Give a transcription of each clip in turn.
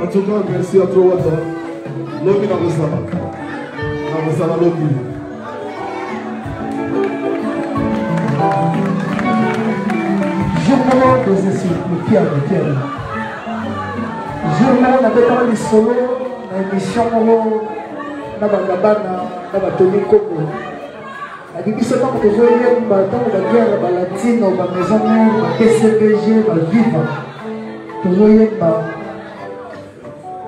En tout cas, merci à toi, Wata. Lobi na Moussala. Na Moussala Lobi. Journal des insultes, le Pierre. Journal avec un solo, l'émission na bagabana, na batoni koko. La division tant que vous voyez, dans la guerre, la latine, la maison mère, la PCPG, la viva. Vous voyez,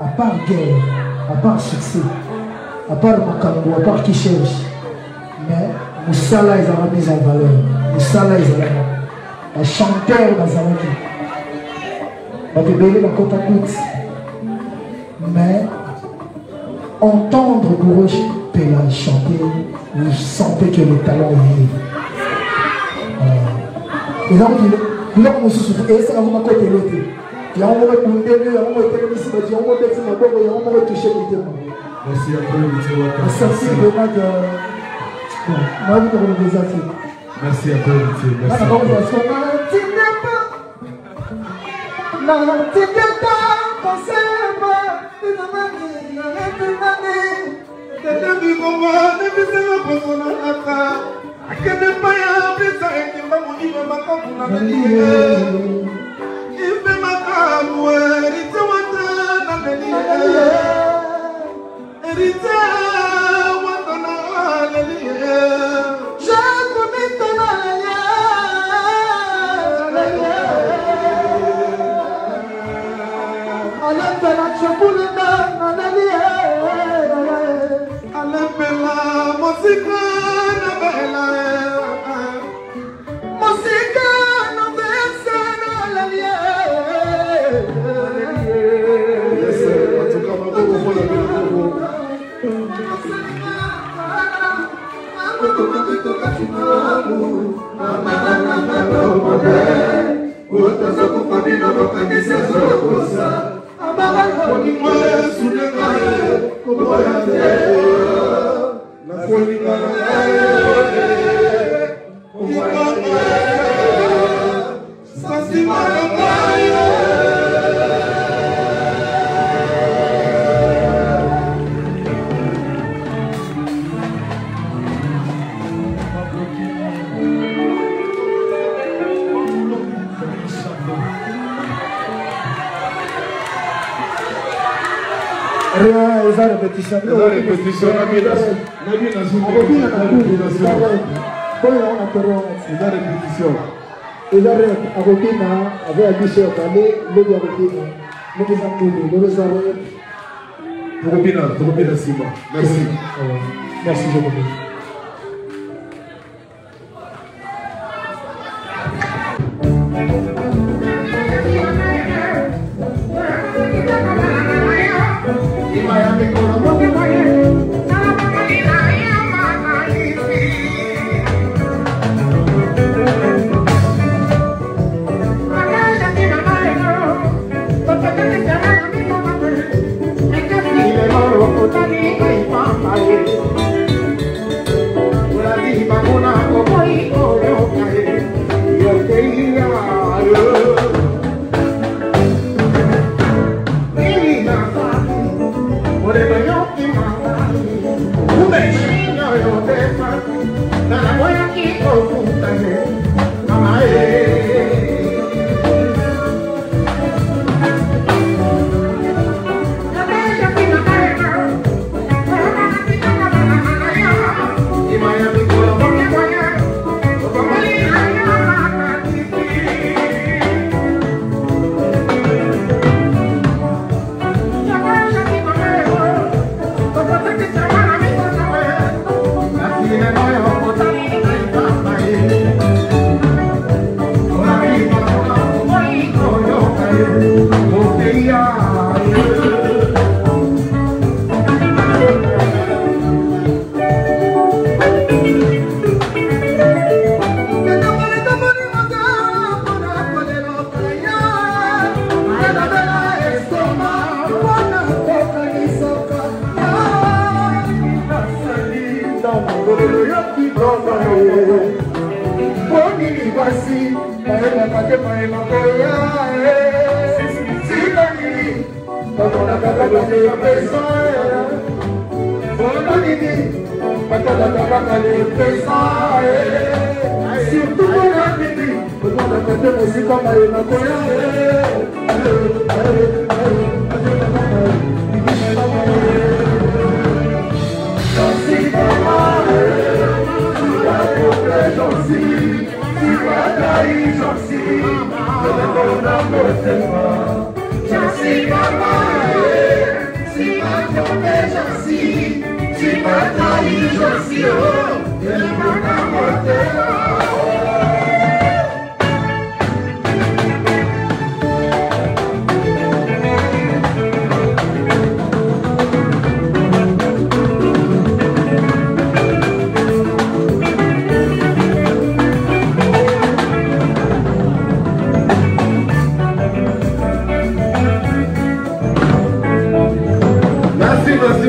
à part guerre, à part succès, à part Makambo, à part qui cherche, mais Moussala ils ont mis en valeur. Moussala ils ont un chanteur dans Zalaki. On peut bénir la côte à côte. Mais entendre Gouroche Pela chanter, vous sentez que le talent est libre. Et donc, il a un souffle, et c'est un moment côté l'autre. Il y a un moment où il y a un moment où il y a un moment où il y a un moment où touché le terrain. Merci à toi, Monsieur Wata. Merci vraiment de... Moi, je vous remercie. Merci à toi, Monsieur. Merci à répétition. Merci, je vous remercie.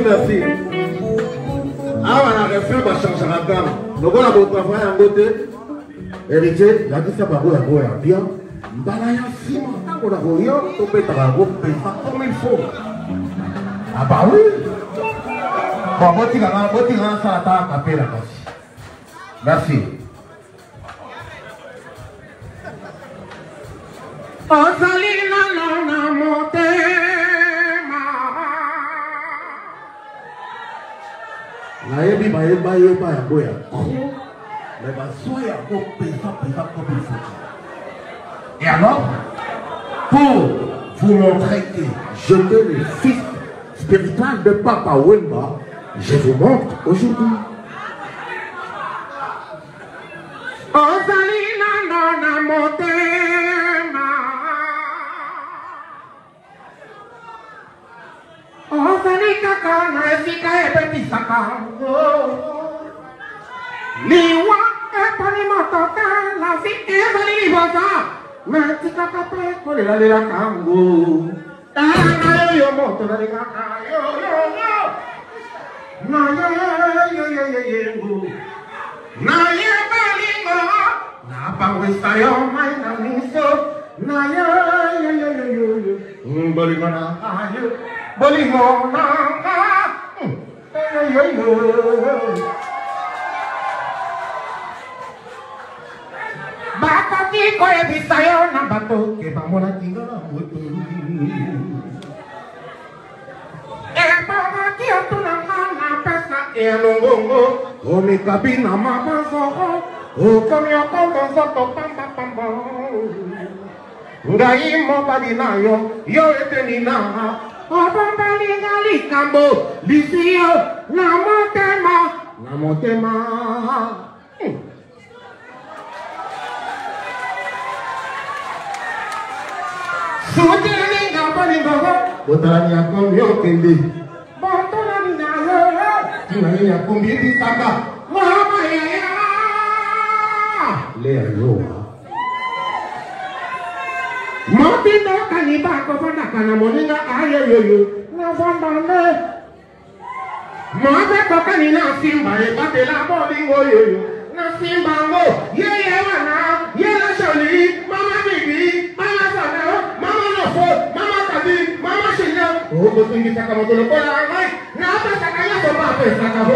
Merci. Ah, on a refait ma change à la gamme. Donc, on a beau travail en côté. Héritier, la dit ça va bien. Balaya Simon, on a rien, on peut faire comme il faut. Ah, bah oui. Bon, bon, ça à taper la casse. Merci. Ozalina lona motema. Naebi maeba yeba ya boya. Mais ma soya ko pesa comme il faut. Et alors, pour vous montrer que j'étais le fils spirituel de Papa Wemba, je vous montre aujourd'hui. Ozalina lona motema. Ozalika kana efika epetisaka. Liwa epani motoka la fi ebali libosa. Matika kape kole la lela kango. Tana yo moto la lela yo. Na yo. Na yo balingo. Na pangwisa yo mai na miso. Na yo. Balingo na ayo. Balingo na yo. Bakati ko e bisayo na bato ke pamona tinga na moto. E bakati otu na pesa e longongo. O mi kabina mabazo. O komi okongo zoto pamba. Ngai mo badina yo eteni na. O bambali ngali kambo. Lisio na motema. Sutini ngapalingo, botani akomi okende. Botani na yo, tinani akomi disaka. Mama ya. Le ayo. Motino kaniba ko fana kana moninga ayo. Na fondane. Mothe ko kanina simba e batela bolingo yo. Na simba ngo, ye wana, ye la sholi, mama bibi, mama sana. Mama Kadi, Mama Shenya, oh, betul kita kamu dulu pulang, ay, ngapa sakanya bapak pesta kamu?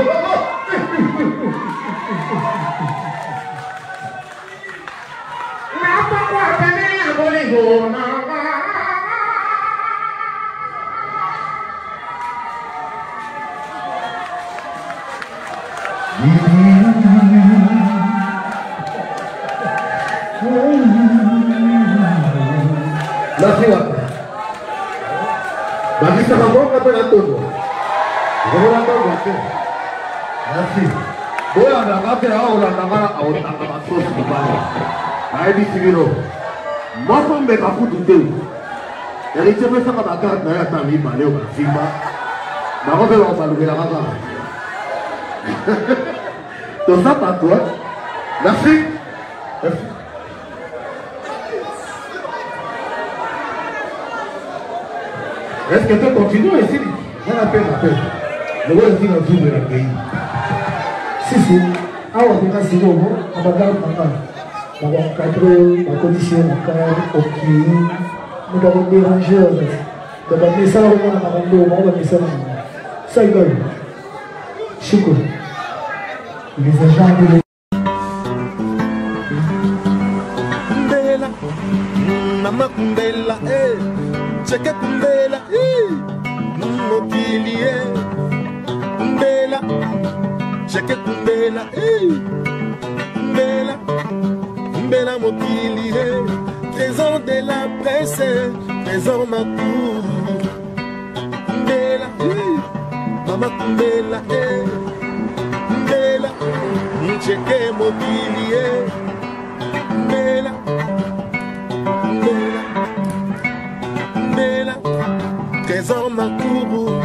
Ngapa kau pengennya boleh guna? Merci. Bagi sama gua nggak pernah tunggu. Gua tahu gak? Merci. Gua ada kafir orang tangga terus kembali. Naik di sini loh. Mau mbek aku tuh. Jadi coba sama bakar naya tadi balik ke Simba. Mau belok balik ke mana? Terus apa tuh? Merci. Est-ce que tu continues ici? On appelle. Le voici dans tout le pays. Si. Ah, on va faire ça. On va faire ça. encadrer, conditionner mon cœur, ok, nous avons dérangé en fait. Donc, on met ça là, on va mettre ça là. Ça, il gagne. Chico. Les agents de Kumbela, mama kumbela, cheke kumbela, mokili, kumbela, cheke kumbela, kumbela, kumbela mokili, trésor de la presse, trésor ma cour, kumbela, mama kumbela, kumbela, cheke mokili, kumbela. Trésor ma cour.